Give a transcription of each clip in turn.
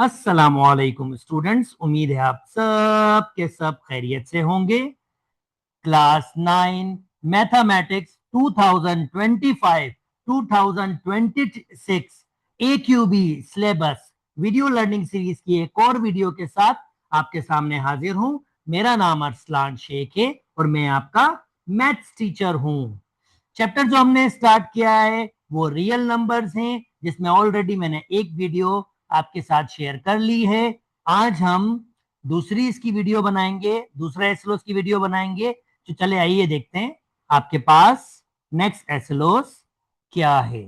अस्सलामुअलैकुम स्टूडेंट्स, उम्मीद है आप सब के सब खैरियत से होंगे। Class 9 mathematics 2025-2026 AQB syllabus video learning series की एक और वीडियो के साथ आपके सामने हाजिर हूं। मेरा नाम अरसलान शेख है और मैं आपका मैथ्स टीचर हूं। चैप्टर जो हमने स्टार्ट किया है वो रियल नंबर्स हैं, जिसमें ऑलरेडी मैंने एक वीडियो आपके साथ शेयर कर ली है। आज हम दूसरी इसकी वीडियो बनाएंगे, दूसरा एसएलओएस की वीडियो बनाएंगे। तो चले आइए देखते हैं आपके पास नेक्स्ट एसएलओएस क्या है।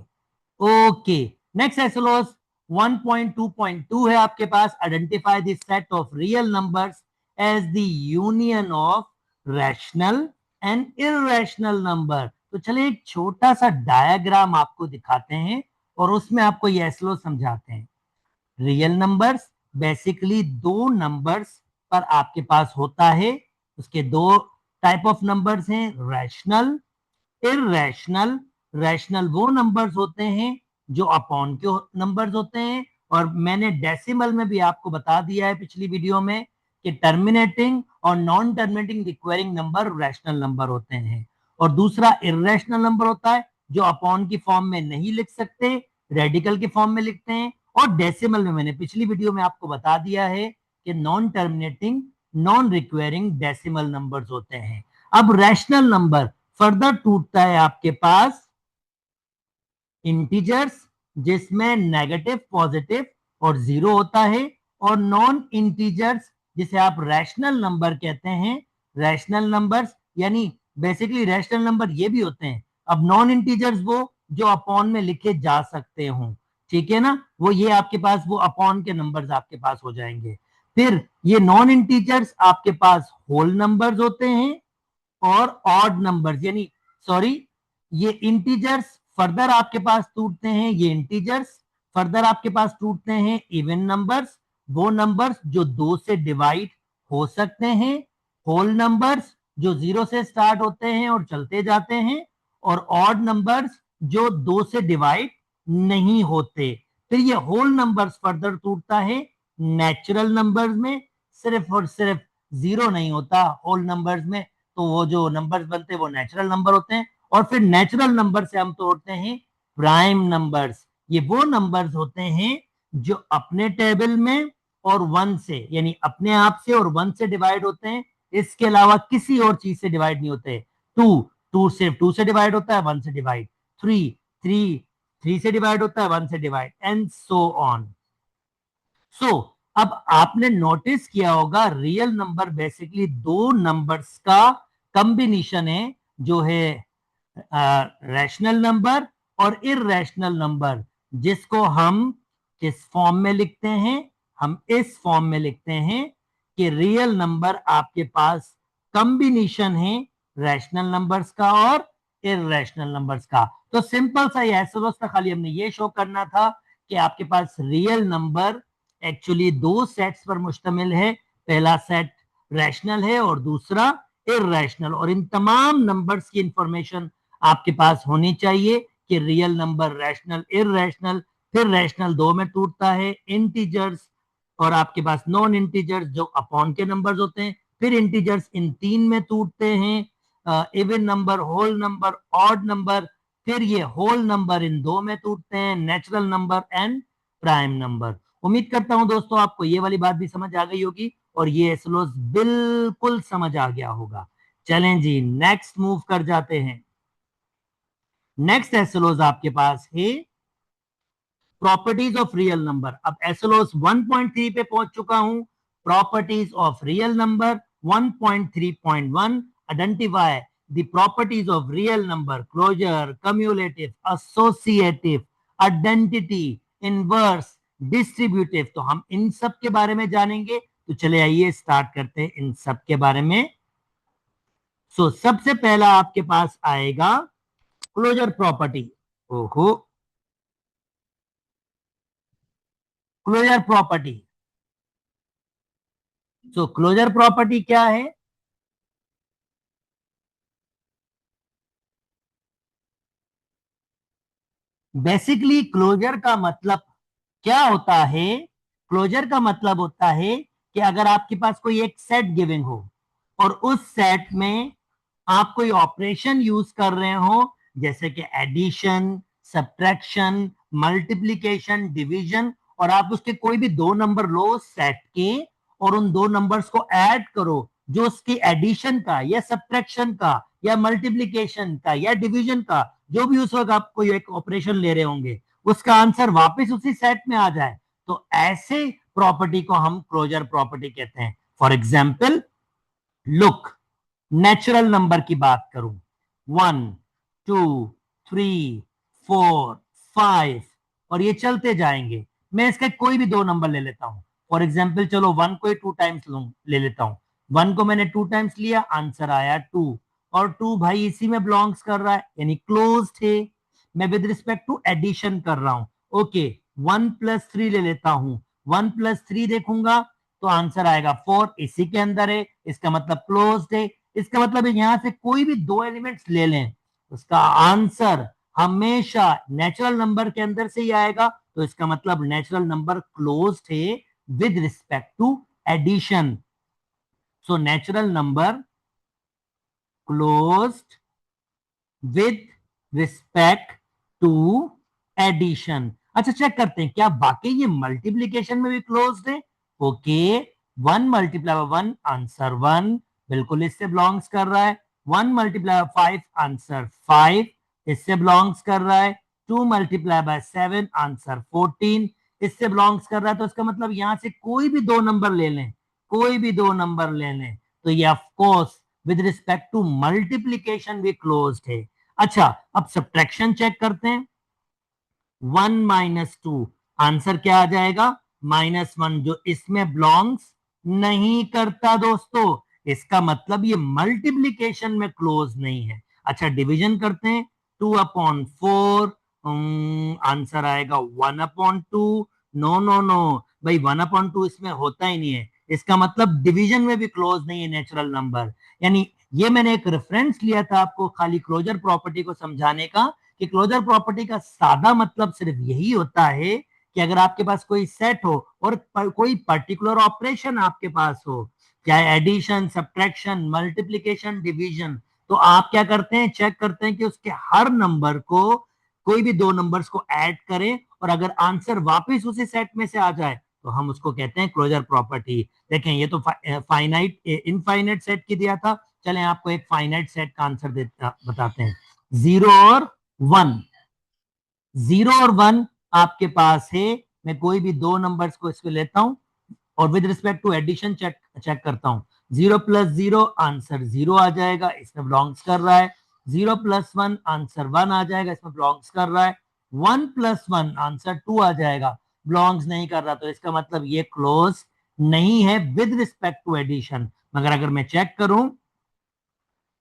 ओके, नेक्स्ट एसएलओएस 1.2.2 है आपके पास। Identify the set of real numbers as the union of rational and irrational number. तो चलिए एक छोटा सा डायग्राम आपको दिखाते हैं और उसमें आपको ये एसएलओएस समझाते हैं। रियल नंबर्स बेसिकली दो नंबर्स पर आपके पास होता है। उसके दो टाइप ऑफ नंबर्स हैं, रैशनल, इररेशनल। रैशनल वो नंबर्स होते हैं जो अपॉन के नंबर्स होते हैं, और मैंने डेसिमल में भी आपको बता दिया है पिछली वीडियो में कि टर्मिनेटिंग और non terminating requiring number rational number होते हैं। और दूसरा इररेशनल नंबर होता है जो अपॉन की फॉर्म में नहीं लिख सकते, रेडिकल के फॉर्म में लिखते हैं। और डेसिमल में मैंने पिछली वीडियो में आपको बता दिया है कि non terminating non requiring decimal numbers होते हैं। अब रैशनल नंबर फर्दर टूटता है आपके पास इंटीजर्स, जिसमें नेगेटिव, पॉजिटिव और जीरो होता है, और नॉन इंटीजर्स जिसे आप रैशनल नंबर कहते हैं। रैशनल नंबर्स यानी बेसिकली रैशनल नंबर ये भी होते हैं। अब नॉन इंटीजर्स वो जो अपॉन में लिखे जा सकते हो, ठीक है ना, वो ये आपके पास वो अपॉन के नंबर्स आपके पास हो जाएंगे। फिर ये नॉन इंटीजर्स आपके पास होल नंबर्स होते हैं और ऑड नंबर्स, यानी सॉरी, ये इंटीजर्स फर्दर आपके पास टूटते हैं, ये इंटीजर्स फर्दर आपके पास टूटते हैं इवन नंबर्स, वो नंबर्स जो दो से डिवाइड हो सकते हैं, होल नंबर्स जो जीरो से स्टार्ट होते हैं और चलते जाते हैं, और ऑड नंबर्स जो दो से डिवाइड नहीं होते। फिर ये होल नंबर्स फर्दर टूटता है नेचुरल नंबर्स में। सिर्फ और सिर्फ जीरो नहीं होता होल नंबर्स में, तो वो जो नंबर्स बनते हैं वो नेचुरल नंबर होते हैं। और फिर नेचुरल नंबर से हम तोड़ते हैं प्राइम नंबर्स। ये वो नंबर्स होते हैं जो अपने टेबल में और वन से, यानी अपने आप से और वन से डिवाइड होते हैं, इसके अलावा किसी और चीज से डिवाइड नहीं होते। टू, टू से डिवाइड होता है, वन से डिवाइड। थ्री, थ्री थ्री से डिवाइड होता है, वन से डिवाइड, एंड सो ऑन। सो अब आपने नोटिस किया होगा रियल नंबर बेसिकली दो नंबर्स का कॉम्बिनेशन है, जो है रैशनल नंबर और इररेशनल नंबर, जिसको हम किस फॉर्म में लिखते हैं, हम इस फॉर्म में लिखते हैं कि रियल नंबर आपके पास कॉम्बिनेशन है रैशनल नंबर्स का और इररेशनल नंबर्स का। तो सिंपल सा ये एसएलओएस था, खाली हमने ये शो करना था कि आपके पास रियल नंबर एक्चुअली दो सेट्स पर मुश्तमिल है। पहला सेट रैशनल है और दूसरा इररेशनल, और इन तमाम नंबर्स की इंफॉर्मेशन आपके पास होनी चाहिए कि रियल नंबर, रैशनल, इररेशनल। फिर रैशनल दो में टूटता है, इंटीजर्स और आपके पास नॉन इंटीजर्स जो अपॉन के नंबर्स होते हैं। फिर इंटीजर्स इन तीन में टूटते हैं, even number, whole number, odd number. फिर ये होल नंबर इन दो में टूटते हैं, natural number and prime number. उम्मीद करता हूं दोस्तों आपको ये वाली बात भी समझ आ गई होगी और ये एसएलओएस बिल्कुल समझ आ गया होगा। चलें जी, नेक्स्ट मूव कर जाते हैं। नेक्स्ट एसएलओएस आपके पास है प्रॉपर्टीज ऑफ रियल नंबर। अब एसएलओएस 1.3 पे पहुंच चुका हूं। Properties of real number 1.3.1, identify the properties of real number, closure, commutative, associative, identity, inverse, distributive. तो हम इन सब के बारे में जानेंगे। तो चले आइए स्टार्ट करते हैं इन सब के बारे में। सबसे पहला आपके पास आएगा क्लोजर प्रॉपर्टी। ओहो, क्लोजर प्रॉपर्टी। क्लोजर प्रॉपर्टी क्या है? बेसिकली क्लोजर का मतलब क्या होता है? क्लोजर का मतलब होता है कि अगर आपके पास कोई एक सेट गिविंग हो और उस सेट में आप कोई ऑपरेशन यूज कर रहे हो, जैसे कि एडिशन, सब्ट्रैक्शन, मल्टीप्लीकेशन, डिवीजन, और आप उसके कोई भी दो नंबर लो सेट के और उन दो नंबर्स को ऐड करो, जो उसकी एडिशन का या सब्ट्रैक्शन का या मल्टीप्लीकेशन का या डिवीजन का, जो भी उस वक्त आप कोई एक ऑपरेशन ले रहे होंगे, उसका आंसर वापस उसी सेट में आ जाए, तो ऐसे प्रॉपर्टी को हम क्लोजर प्रॉपर्टी कहते हैं। For example, look, natural number की बात करूं, 1, 2, 3, 4, 5, और ये चलते जाएंगे। मैं इसके कोई भी दो नंबर ले लेता हूं। फॉर एग्जाम्पल चलो 1 को ही 2 टाइम्स ले लेता हूं। 1 को मैंने 2 टाइम्स लिया, आंसर आया 2, और 2 भाई इसी में बिलोंग्स कर रहा है, यानी क्लोज है। मैं विद रिस्पेक्ट टू एडिशन कर रहा हूं। ओके, 1+3 ले लेता हूं। 1+3 देखूंगा तो आंसर आएगा 4, इसी के अंदर है, इसका मतलब क्लोज है। इसका मतलब यहां से कोई भी दो एलिमेंट्स ले लें, उसका आंसर हमेशा नेचुरल नंबर के अंदर से ही आएगा, तो इसका मतलब नेचुरल नंबर क्लोज्ड है with respect to addition. So natural number closed with respect to addition. अच्छा, चेक करते हैं क्या वाकई ये मल्टीप्लीकेशन में भी क्लोज्ड है। ओके, 1 × 1 आंसर 1, बिल्कुल इससे बिलोंग्स कर रहा है। 1 × 5 आंसर 5, इससे बिलोंग्स कर रहा है। 2 × 7 आंसर 14, इससे बिलोंग्स कर रहा है। तो इसका मतलब यहां से कोई भी दो नंबर ले लें, कोई भी दो नंबर ले लें, तो ये of course with respect to multiplication भी क्लोज्ड है। अच्छा, अब सब्ट्रैक्शन चेक करते हैं। 1 - 2 आंसर क्या आ जाएगा, -1, जो इसमें बिलोंग्स नहीं करता दोस्तों। इसका मतलब ये मल्टीप्लीकेशन में क्लोज नहीं है। अच्छा, डिवीजन करते हैं। 2/4, आंसर आएगा 1/2। नो नो नो भाई, 1/2 इसमें होता ही नहीं है। इसका मतलब डिवीजन में भी क्लोज नहीं है नेचुरल नंबर। यानी ये मैंने एक रेफरेंस लिया था आपको खाली क्लोजर प्रॉपर्टी को समझाने का, कि क्लोजर प्रॉपर्टी का सादा मतलब सिर्फ यही होता है कि अगर आपके पास कोई सेट हो और कोई पर्टिकुलर ऑपरेशन आपके पास हो, चाहे एडिशन, सब्ट्रैक्शन, मल्टीप्लीकेशन, डिवीजन, तो आप क्या करते हैं, चेक करते हैं कि उसके हर नंबर को, कोई भी दो नंबर्स को ऐड करें, और अगर आंसर वापस उसी सेट में से आ जाए तो हम उसको कहते हैं क्लोजर प्रॉपर्टी। देखें, ये तो फाइनाइट इनफाइनाइट सेट की दिया था। चलें आपको एक फाइनाइट सेट का आंसर बताते हैं। 0 और 1, 0 और 1 आपके पास है। मैं कोई भी दो नंबर्स को इसको लेता हूं और with respect to addition check check करता हूं। 0+0 आंसर 0 आ जाएगा, इसमें बिलोंग्स कर रहा है। 0+1 आंसर 1 आ जाएगा, इसमें बिलोंग्स कर रहा है। 1+1 आंसर 2 आ जाएगा, बिलोंग्स नहीं कर रहा, तो इसका मतलब ये क्लोज नहीं है विद रिस्पेक्ट टू एडिशन। मगर अगर मैं चेक करूं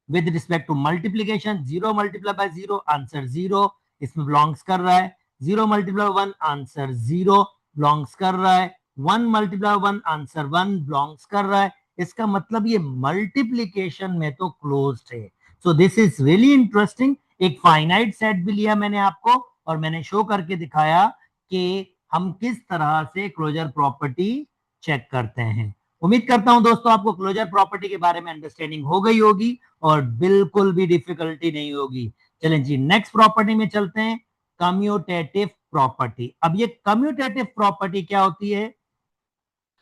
with respect to multiplication, 0 × 0 answer 0, इसमें बिलोंग्स कर रहा है। 0 × 1 आंसर 0, बिलोंग्स कर रहा है। 1 × 1 आंसर 1, बिलोंग्स कर रहा है। इसका मतलब ये मल्टीप्लीकेशन में तो क्लोज्ड है। So this is really interesting. एक फाइनाइट सेट भी लिया मैंने आपको, और मैंने शो करके दिखाया कि हम किस तरह से क्लोजर प्रॉपर्टी चेक करते हैं। उम्मीद करता हूं दोस्तों आपको क्लोजर प्रॉपर्टी के बारे में अंडरस्टैंडिंग हो गई होगी और बिल्कुल भी डिफिकल्टी नहीं होगी। चलें जी, नेक्स्ट प्रॉपर्टी में चलते हैं, कम्यूटेटिव प्रॉपर्टी। अब ये कम्यूटेटिव प्रॉपर्टी क्या होती है,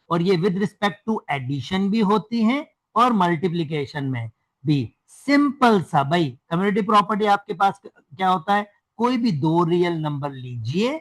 और ये विद रिस्पेक्ट टू एडिशन भी होती है और मल्टीप्लीकेशन में भी। सिंपल सा भाई, कम्यूटेटिव प्रॉपर्टी आपके पास क्या होता है, कोई भी दो रियल नंबर लीजिए,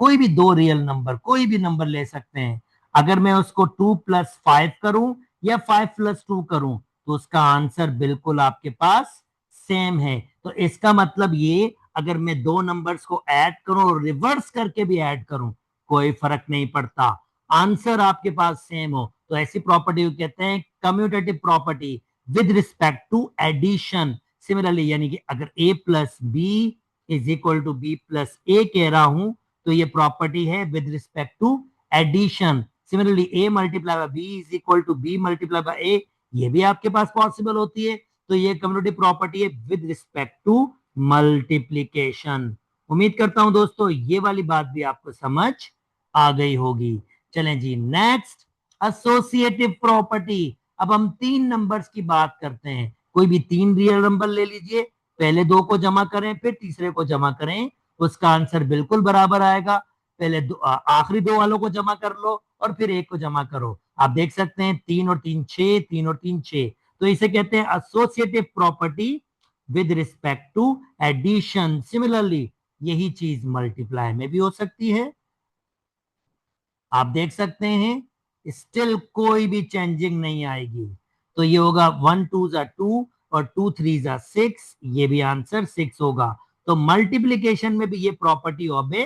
कोई भी दो रियल नंबर, कोई भी नंबर ले सकते हैं। अगर मैं उसको 2+5 करूं या 5+2 करूं, तो उसका आंसर बिल्कुल आपके पास सेम है। तो इसका मतलब ये, अगर मैं दो नंबर्स को ऐड करूं और रिवर्स करके भी ऐड करूं, कोई फर्क नहीं पड़ता, आंसर आपके पास सेम हो, तो ऐसी प्रॉपर्टी को कहते हैं commutative property with respect to addition. Similarly, यानी कि अगर A+B = B+A कह रहा हूं, तो ये प्रॉपर्टी है with respect to addition. Similarly A × B = B×A, ये भी आपके पास पॉसिबल होती है। तो ये कम्यूटेटिव प्रॉपर्टी है विद रिस्पेक्ट टू मल्टीप्लीकेशन। उम्मीद करता हूं दोस्तों ये वाली बात भी आपको समझ आ गई होगी। चलें जी नेक्स्ट, एसोसिएटिव प्रॉपर्टी। अब हम 3 नंबर्स की बात करते हैं। कोई भी 3 रियल नंबर ले लीजिए, पहले 2 को जमा करें फिर तीसरे को जमा करें, उसका आंसर बिल्कुल बराबर आएगा। पहले आखिरी 2 वालों को जमा कर लो और फिर एक को जमा करो। आप देख सकते हैं 3 और 3 6, 3 और 3 6। तो इसे कहते हैं associative property with respect to addition. Similarly यही चीज मल्टीप्लाई में भी हो सकती है। आप देख सकते हैं स्टिल कोई भी चेंजिंग नहीं आएगी। तो ये होगा 1 2 जा 2 और 2 3 जा 6, ये भी आंसर 6 होगा। तो मल्टीप्लीकेशन में भी ये प्रॉपर्टी ओबे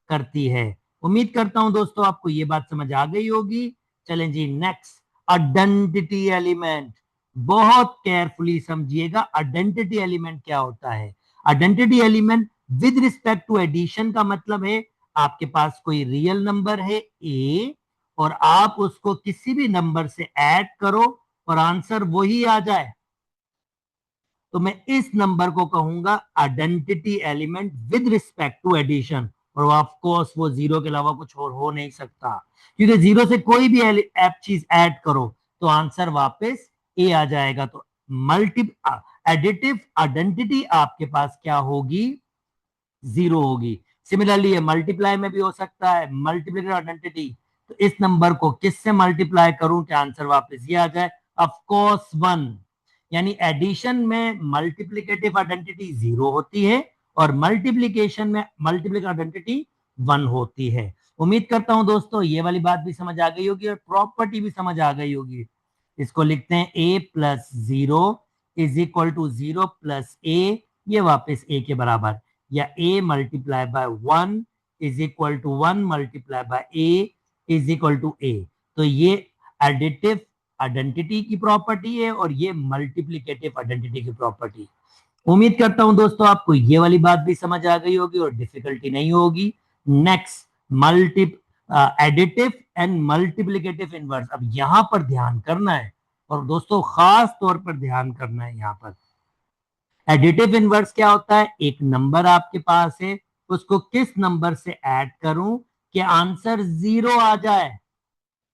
करती है। उम्मीद करता हूं दोस्तों आपको ये बात समझ आ गई होगी। चलें जी नेक्स्ट, आइडेंटिटी एलिमेंट। बहुत केयरफुली समझिएगा आइडेंटिटी एलिमेंट क्या होता है। Identity element with respect to addition का मतलब है आपके पास कोई रियल नंबर है ए और आप उसको किसी भी नंबर से ऐड करो और आंसर वही आ जाए, तो मैं इस नंबर को कहूंगा identity element with respect to addition. और ऑफ कोर्स वो जीरो के अलावा कुछ और हो नहीं सकता, क्योंकि जीरो से कोई भी ऐप चीज ऐड करो तो आंसर वापस ए आ जाएगा। तो मल्टी एडिटिव आइडेंटिटी आपके पास क्या होगी, जीरो होगी। सिमिलरली ये मल्टीप्लाई में भी हो सकता है, मल्टीप्लिकेटिव आइडेंटिटी। तो इस नंबर को किससे मल्टीप्लाई करूं कि आंसर वापस ये आ जाए, ऑफ कोर्स 1। यानी एडिशन में मल्टीप्लिकेटिव आइडेंटिटी जीरो होती है और मल्टीप्लीकेशन में मल्टीप्लिकेटिव आइडेंटिटी 1 होती है। उम्मीद करता हूं दोस्तों ये वाली बात भी समझ आ गई होगी और प्रॉपर्टी भी समझ आ गई होगी। इसको लिखते हैं a plus zero is equal to 0 plus a, ये वापस ए के बराबर, या a multiply by 1 is equal to 1 multiply by a is equal to a। तो ये एडिटिव आइडेंटिटी की प्रॉपर्टी है और ये मल्टीप्लिकेटिव आइडेंटिटी की प्रॉपर्टी। उम्मीद करता हूं दोस्तों आपको ये वाली बात भी समझ आ गई होगी और डिफिकल्टी नहीं होगी। Next, multi additive and multiplicative inverse. अब यहां पर ध्यान करना है और दोस्तों खास तौर पर ध्यान करना है। यहां पर एडिटिव इनवर्स क्या होता है, एक नंबर आपके पास है, उसको किस नंबर से ऐड करूं कि आंसर जीरो आ जाए,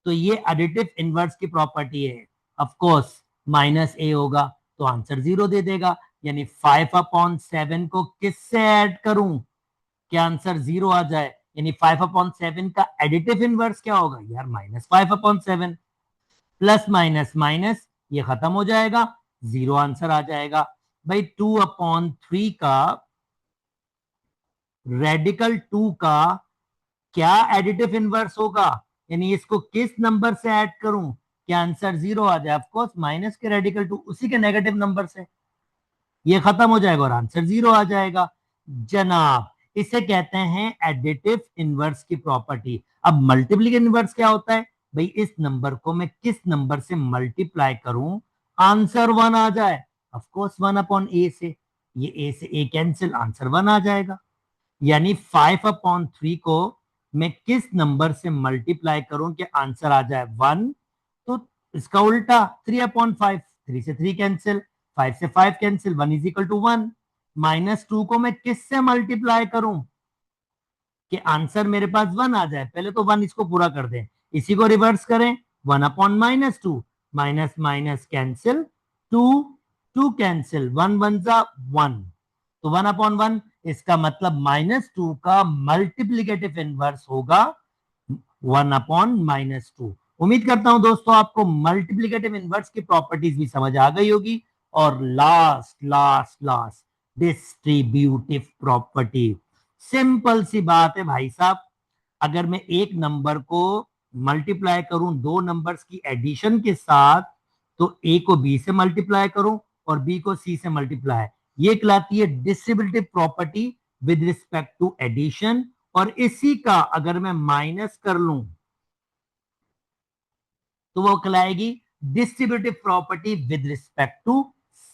तो ये एडिटिव इनवर्स की प्रॉपर्टी है। ऑफ कोर्स माइनस ए होगा तो आंसर जीरो दे देगा। यानी 5/7 को किससे ऐड करूं कि आंसर जीरो आ जाए, यानी 5/7 का एडिटिव इनवर्स क्या होगा यार, -5/7। प्लस माइनस माइनस ये खत्म हो जाएगा, जीरो आंसर आ जाएगा। भाई 2/3 का रेडिकल 2 का क्या एडिटिव इनवर्स होगा, यानी इसको किस नंबर से ऐड करूं कि आंसर जीरो आ जाए। ऑफ कोर्स माइनस के रेडिकल 2 उसी के नेगेटिव नंबर से, ये खत्म हो जाएगा और आंसर जीरो आ जाएगा। जनाब इसे कहते हैं एडिटिव इनवर्स की प्रॉपर्टी। अब मल्टीप्लिकेटिव इनवर्स क्या होता है, भाई इस नंबर को मैं किस नंबर से मल्टीप्लाई करूं आंसर 1 आ जाए। ऑफ कोर्स 1/a से, ये a से a कैंसिल, आंसर 1 आ जाएगा। यानी 5/3 को मैं किस नंबर से मल्टीप्लाई करूं कि आंसर आ जाए 1, तो इसका उल्टा 3/5, 3 से 3 कैंसिल, 5 से 5 कैंसिल, 1 इज इक्वल टू 1। -2 को मैं किससे मल्टीप्लाई करूं कि आंसर मेरे पास 1 आ जाए, पहले तो 1 इसको पूरा कर दें, इसी को रिवर्स करें, 1/-2, माइनस माइनस कैंसिल, 2 2 कैंसिल, 1 1 जा 1, तो 1/1, इसका मतलब -2 का मल्टीप्लिकेटिव इनवर्स होगा 1/-2। उम्मीद करता हूं दोस्तों आपको मल्टीप्लिकेटिव इनवर्स की प्रॉपर्टीज भी समझ आ गई होगी। और last last last, distributive property. Simple सी बात है भाई साहब, अगर मैं एक नंबर को मल्टीप्लाई करूं दो नंबर्स की एडिशन के साथ, तो ए को बी से मल्टीप्लाई करूं और बी को सी से मल्टीप्लाई, ये कहलाती है distributive property with respect to addition. और इसी का अगर मैं माइनस कर लूं तो वो कहलाएगी distributive property with respect to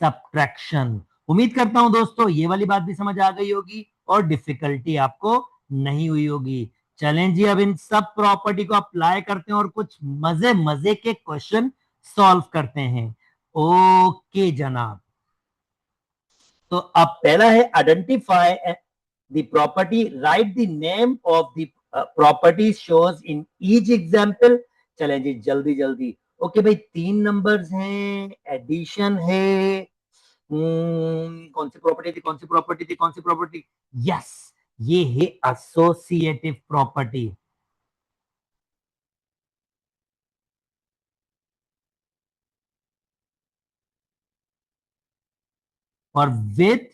subtraction. उम्मीद करता हूं दोस्तों ये वाली बात भी समझ आ गई होगी और डिफिकल्टी आपको नहीं हुई होगी। चलें जी अब इन सब प्रॉपर्टी को अप्लाई करते हैं और कुछ मजे मजे के क्वेश्चन सॉल्व करते हैं। ओके जनाब, तो अब पहला है identify the property, right the name of the properties shows in each example. चलें जी जल्दी जल्दी। ओके भाई, 3 नंबर्स हैं, एडिशन है। कौन सी प्रॉपर्टी थी, कौन सी प्रॉपर्टी थी, कौन सी प्रॉपर्टी? यस, ये है एसोसिएटिव प्रॉपर्टी। और विथ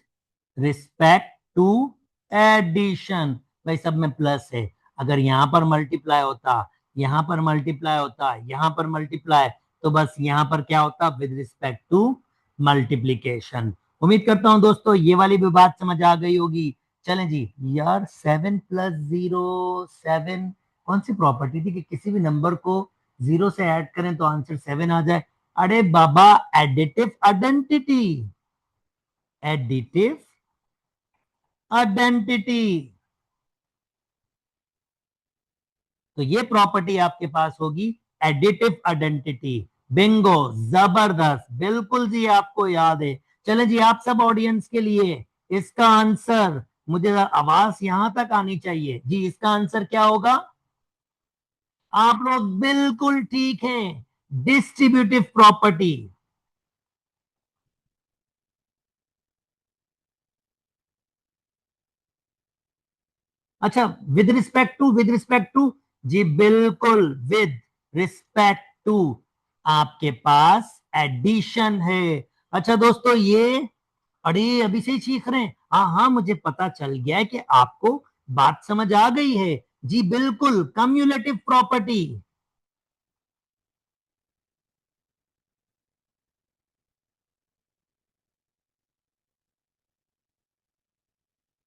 रिस्पेक्ट टू एडिशन, भाई सब में प्लस है। अगर यहां पर मल्टीप्लाई होता, यहां पर मल्टीप्लाई होता, यहां पर मल्टीप्लाई, तो बस यहां पर क्या होता, विद रिस्पेक्ट टू मल्टीप्लीकेशन। उम्मीद करता हूं दोस्तों ये वाली भी बात समझ आ गई होगी। चलें जी यार, 7 + 0 7, कौन सी प्रॉपर्टी थी कि किसी भी नंबर को 0 से ऐड करें तो आंसर 7 आ जाए? अरे बाबा, एडिटिव आइडेंटिटी, एडिटिव आइडेंटिटी। तो ये प्रॉपर्टी आपके पास होगी, एडिटिव आइडेंटिटी। बिंगो, जबरदस्त, बिल्कुल जी आपको याद है। चले जी, आप सब ऑडियंस के लिए इसका आंसर, मुझे आवाज यहां तक आनी चाहिए जी, इसका आंसर क्या होगा? आप लोग बिल्कुल ठीक हैं, डिस्ट्रीब्यूटिव प्रॉपर्टी। अच्छा, विद रिस्पेक्ट टू, जी बिल्कुल, विद रिस्पेक्ट टू आपके पास एडिशन है। अच्छा दोस्तों, ये अरे अभी से ही सीख रहे हैं। हाँ हाँ, मुझे पता चल गया है कि आपको बात समझ आ गई है। जी बिल्कुल, commutative property.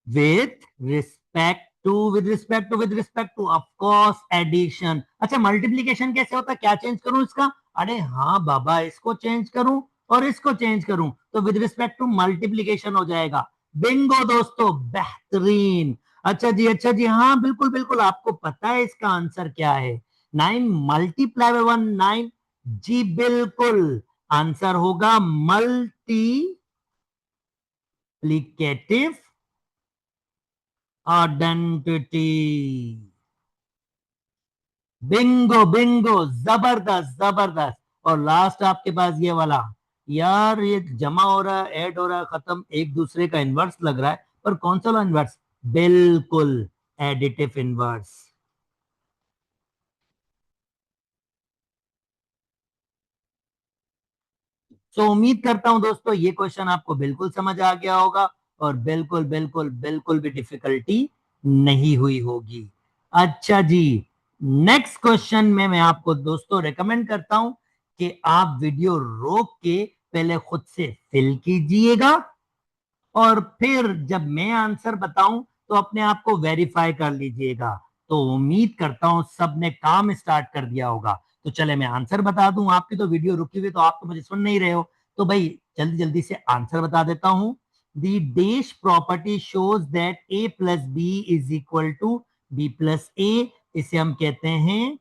With respect to, with respect to, with respect to, of course addition. अच्छा, मल्टीप्लीकेशन कैसे होता है, क्या चेंज करूं इसका? अरे हाँ बाबा, इसको चेंज करूं और इसको चेंज करूं तो विद रिस्पेक्ट टू मल्टीप्लीकेशन हो जाएगा। बिंगो दोस्तों, बेहतरीन। अच्छा जी, अच्छा जी, हाँ बिल्कुल बिल्कुल, आपको पता है इसका आंसर क्या है? 9 × 1 9। जी बिल्कुल, आंसर होगा मल्टीप्लीकेटिव आइडेंटिटी। बिंगो बिंगो, जबरदस्त जबरदस्त। और लास्ट आपके पास ये वाला, यार ये जमा हो रहा है, ऐड हो रहा है, खत्म, एक दूसरे का इन्वर्स लग रहा है, पर कौन सा इन्वर्स? बिल्कुल, एडिटिव इन्वर्स। तो उम्मीद करता हूं दोस्तों ये क्वेश्चन आपको बिल्कुल समझ आ गया होगा, और बिल्कुल बिल्कुल बिल्कुल भी डिफिकल्टी नहीं हुई होगी। अच्छा जी, नेक्स्ट क्वेश्चन में मैं आपको दोस्तों रेकमेंड करता हूं कि आप वीडियो रोक के पहले खुद से फिल कीजिएगा, और फिर जब मैं आंसर बताऊं तो अपने आप को वेरीफाई कर लीजिएगा। तो उम्मीद करता हूं सबने काम स्टार्ट कर दिया होगा। तो चले मैं आंसर बता दूं, आपकी तो वीडियो रुकी हुई, तो आप तो मुझे सुन नहीं रहे हो। तो भाई जल्दी जल्दी से आंसर बता देता हूं। The dash property shows that a + b = b + a। इसे हम कहते हैं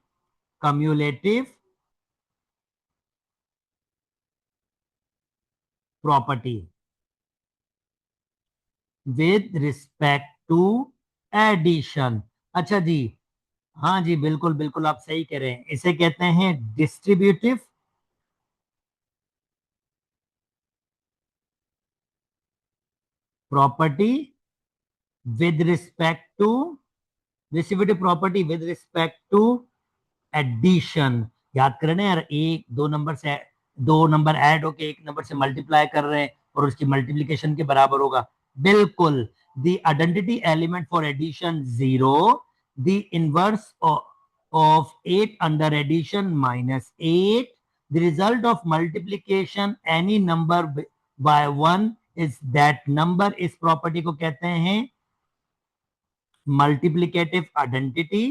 commutative property with respect to addition. अच्छा जी, हाँ जी बिल्कुल बिल्कुल, आप सही कह रहे हैं, इसे कहते हैं distributive property with respect to, distributive property with respect to addition. याद करना यार, एक दो नंबर से, दो नंबर ऐड होके एक नंबर से मल्टीप्लाई कर रहे हैं और उसकी मल्टीप्लीकेशन के बराबर होगा। बिल्कुल, the identity element for addition 0, the inverse of 8 under addition -8, the result of multiplication any number by 1 is that number। इस प्रॉपर्टी को कहते हैं multiplicative identity,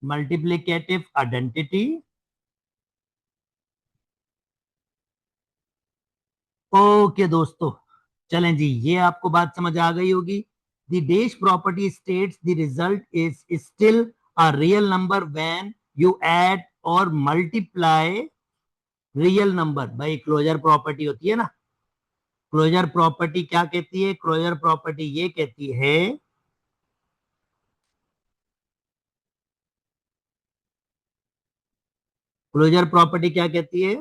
multiplicative identity. Okay दोस्तों, चलें जी, ये आपको बात समझ आ गई होगी। The dash property states the result is still a real number when you add और मल्टीप्लाई रियल नंबर। भाई क्लोजर प्रॉपर्टी होती है ना, क्लोजर प्रॉपर्टी क्या कहती है? क्लोजर प्रॉपर्टी ये कहती है क्लोजर प्रॉपर्टी क्या कहती है?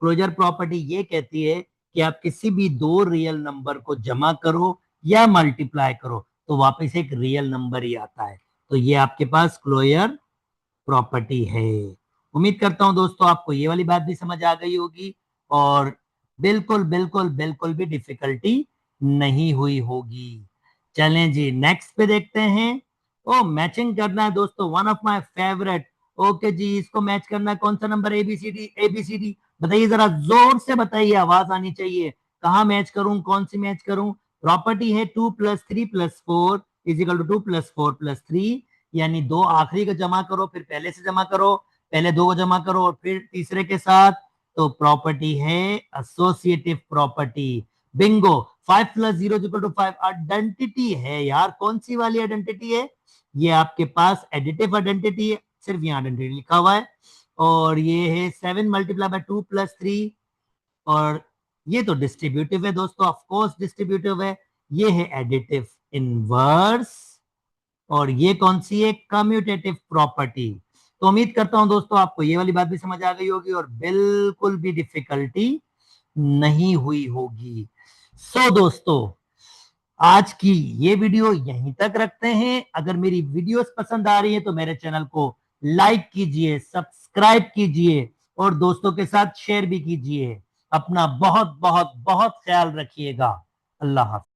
क्लोजर प्रॉपर्टी ये कहती है कि आप किसी भी दो रियल नंबर को जमा करो या मल्टीप्लाई करो तो वापस एक रियल नंबर ही आता है। तो ये आपके पास क्लोजर प्रॉपर्टी है। उम्मीद करता हूं दोस्तों आपको ये वाली बात भी समझ आ गई होगी और बिल्कुल बिल्कुल बिल्कुल भी डिफिकल्टी नहीं हुई होगी। चलें जी, नेक्स्ट पे देखते हैं। ओ, मैचिंग करना है दोस्तों, one of my favourite. Okay जी, इसको मैच करना है। कौन सा नंबर? एबीसीडी। एबीसीडी बताइए, जरा जोर से बताइए, आवाज आनी चाहिए। कहाँ मैच करूं, कौन सी मैच करूं? प्रॉपर्टी है 2+3+4 इजिकल टू 2+4+3, यानी दो आखिरी का जमा करो फिर पहले से जमा करो, पहले दो को जमा करो और फिर तीसरे के साथ। तो प्रॉपर्टी है एसोसिएटिव प्रॉपर्टी। बिंगो। 5+0=5 आइडेंटिटी है यार। कौन सी वाली आइडेंटिटी है? ये आपके पास एडिटिव आइडेंटिटी है, सिर्फ यहाँ आइडेंटिटी लिखा हुआ है। और ये है 7 × 2+3। और ये तो डिस्ट्रीब्यूटिव है दोस्तों, ऑफ कोर्स डिस्ट्रीब्यूटिव है। ये है एडिटिव इनवर्स। और ये कौन सी है? Commutative property. तो उम्मीद करता हूं दोस्तों आपको ये वाली बात भी समझ आ गई होगी और बिल्कुल भी डिफिकल्टी नहीं हुई होगी। सो दोस्तों, आज की ये वीडियो यहीं तक रखते हैं। अगर मेरी वीडियोस पसंद आ रही है तो मेरे चैनल को लाइक कीजिए, सब्सक्राइब कीजिए और दोस्तों के साथ शेयर भी कीजिए। अपना बहुत बहुत बहुत ख्याल रखिएगा। अल्लाह हाफिज।